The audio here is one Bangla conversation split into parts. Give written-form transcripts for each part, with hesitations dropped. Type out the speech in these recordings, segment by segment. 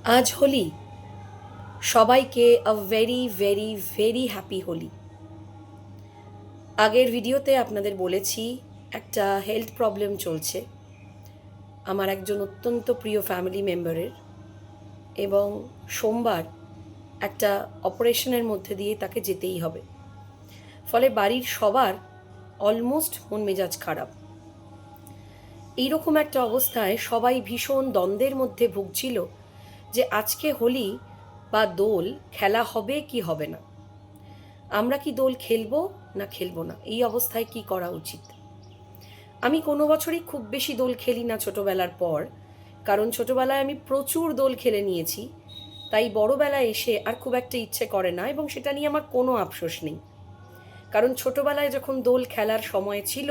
আজ হোলি। সবাইকে a very very very happy Holi. আগের ভিডিওতে আপনাদের বলেছি একটা হেলথ প্রবলেম চলছে আমার একজন অত্যন্ত প্রিয় ফ্যামিলি মেম্বারের, এবং সোমবার একটা অপারেশনের মধ্যে দিয়ে তাকে যেতেই হবে। ফলে বাড়ির সবার অলমোস্ট মন মেজাজ খারাপ। এইরকম একটা অবস্থায় সবাই ভীষণ দ্বন্দ্বের মধ্যে ভুগছিল যে আজকে হোলি বা দোল খেলা হবে কি হবে না। আমরা কি দোল খেলবো না খেলবো না, এই অবস্থায় কি করা উচিত। আমি কোনো বছরই খুব বেশি দোল খেলি না ছোটবেলার পর, কারণ ছোটবেলায় আমি প্রচুর দোল খেলে নিয়েছি। তাই বড়বেলায় এসে আর খুব একটা ইচ্ছে করে না, এবং সেটা নিয়ে আমার কোনো আফসোস নেই। কারণ ছোটবেলায় যখন দোল খেলার সময় ছিল,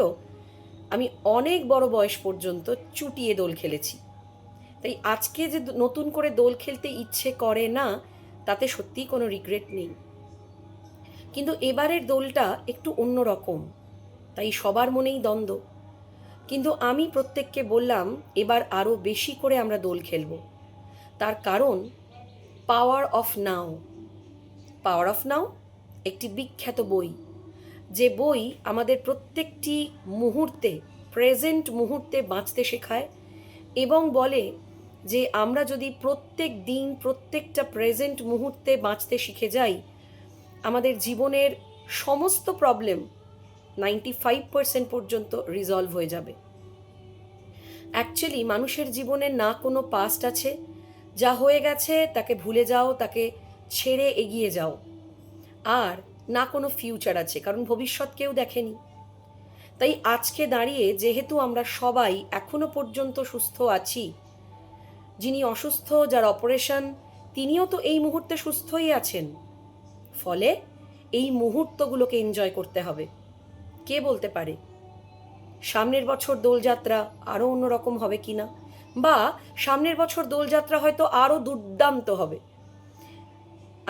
আমি অনেক বড় বয়স পর্যন্ত চুটিয়ে দোল খেলেছি। তাই আজকে যে নতুন করে দোল খেলতে ইচ্ছে করে না, তাতে সত্যিই কোনো রিগ্রেট নেই। কিন্তু এবারের দোলটা একটু অন্যরকম, তাই সবার মনেই দ্বন্দ্ব। কিন্তু আমি প্রত্যেককে বললাম এবার আরও বেশি করে আমরা দোল খেলব। তার কারণ power of now. Power of নাও একটি বিখ্যাত বই, যে বই আমাদের প্রত্যেকটি মুহূর্তে, প্রেজেন্ট মুহূর্তে বাঁচতে শেখায়, এবং বলে যে আমরা যদি প্রত্যেক দিন প্রত্যেকটা প্রেজেন্ট মুহূর্তে বাঁচতে শিখে যাই, আমাদের জীবনের সমস্ত প্রবলেম 95% পর্যন্ত রিজলভ হয়ে যাবে। অ্যাকচুয়ালি মানুষের জীবনে না কোনো পাস্ট আছে, যা হয়ে গেছে তাকে ভুলে যাও, তাকে ছেড়ে এগিয়ে যাও, আর না কোনো ফিউচার আছে, কারণ ভবিষ্যৎ কেউ দেখেনি। তাই আজকে দাঁড়িয়ে যেহেতু আমরা সবাই এখনো পর্যন্ত সুস্থ আছি, যিনি অসুস্থ, যার অপারেশন, তিনিও তো এই মুহূর্তে সুস্থই আছেন। ফলে এই মুহূর্তগুলোকে এনজয় করতে হবে। কে বলতে পারে সামনের বছর দোলযাত্রা আরও অন্যরকম হবে কি না, বা সামনের বছর দোলযাত্রা হয়তো আরও দুর্দান্ত হবে।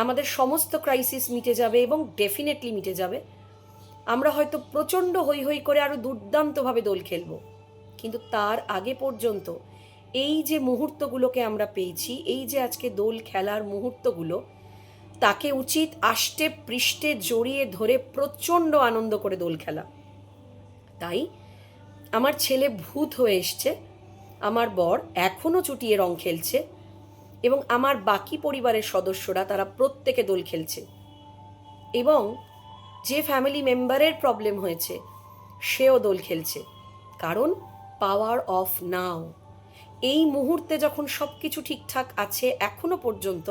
আমাদের সমস্ত ক্রাইসিস মিটে যাবে, এবং ডেফিনেটলি মিটে যাবে। আমরা হয়তো প্রচণ্ড হৈ হৈ করে আরও দুর্দান্তভাবে দোল খেলব। কিন্তু তার আগে পর্যন্ত এই যে মুহূর্তগুলোকে আমরা পেয়েছি, এই যে আজকে দোল খেলার মুহূর্তগুলো, তাকে উচিত আষ্টে পৃষ্ঠে জড়িয়ে ধরে প্রচণ্ড আনন্দ করে দোল খেলা। তাই আমার ছেলে ভূত হয়ে এসছে, আমার বর এখনও চুটিয়ে রং খেলছে, এবং আমার বাকি পরিবারের সদস্যরা তারা প্রত্যেকে দোল খেলছে। এবং যে ফ্যামিলি মেম্বারের প্রবলেম হয়েছে সেও দোল খেলছে। কারণ পাওয়ার অফ নাও। এই মুহূর্তে যখন সব কিছু ঠিকঠাক আছে এখনো পর্যন্ত,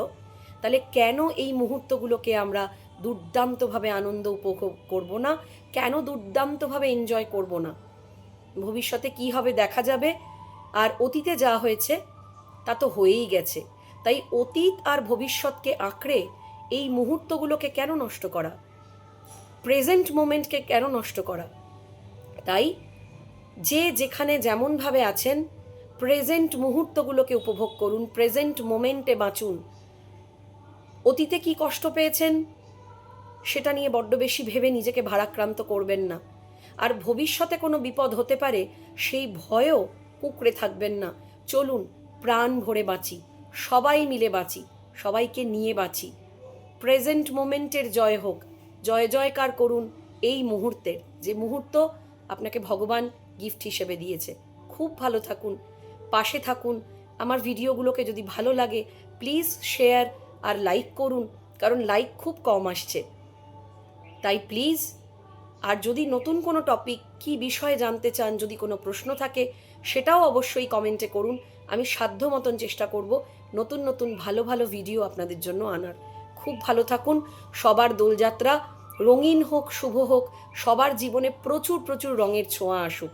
তাহলে কেন এই মুহূর্তগুলোকে আমরা দুর্দান্তভাবে আনন্দ উপভোগ করব না, কেন দুর্দান্তভাবে এনজয় করব না। ভবিষ্যতে কি হবে দেখা যাবে, আর অতীতে যা হয়েছে তা তো হয়েই গেছে। তাই অতীত আর ভবিষ্যৎকে আঁকড়ে এই মুহূর্তগুলোকে কেন নষ্ট করা, প্রেজেন্ট মোমেন্টকে কেন নষ্ট করা। তাই যে যেখানে যেমনভাবে আছেন, প্রেজেন্ট মুহূর্তগুলোকে উপভোগ করুন, প্রেজেন্ট মোমেন্টে বাঁচুন। অতীতে কি কষ্ট পেয়েছেন সেটা নিয়ে বড্ড বেশি ভেবে নিজেকে ভারাক্রান্ত করবেন না। আর ভবিষ্যতে কোনো বিপদ হতে পারে সেই ভয়েও কুঁকড়ে থাকবেন না। চলুন প্রাণ ভরে বাঁচি, সবাই মিলে বাঁচি, সবাইকে নিয়ে বাঁচি। প্রেজেন্ট মোমেন্টের জয় হোক, জয় জয়কার করুন এই মুহূর্তের, যে মুহূর্ত আপনাকে ভগবান গিফট হিসেবে দিয়েছে। খুব ভালো থাকুন, পাশে থাকুন। আমার ভিডিওগুলোকে যদি ভালো লাগে প্লিজ শেয়ার আর লাইক করুন, কারণ লাইক খুব কম আসছে। তাই প্লিজ, আর যদি নতুন কোনো টপিক, কি বিষয়ে জানতে চান, যদি কোনো প্রশ্ন থাকে সেটাও অবশ্যই কমেন্টে করুন। আমি সাধ্য মতন চেষ্টা করব নতুন নতুন ভালো ভালো ভিডিও আপনাদের জন্য আনার। খুব ভালো থাকুন। সবার দোলযাত্রা রঙিন হোক, শুভ হোক, সবার জীবনে প্রচুর প্রচুর রঙের ছোঁয়া আসুক।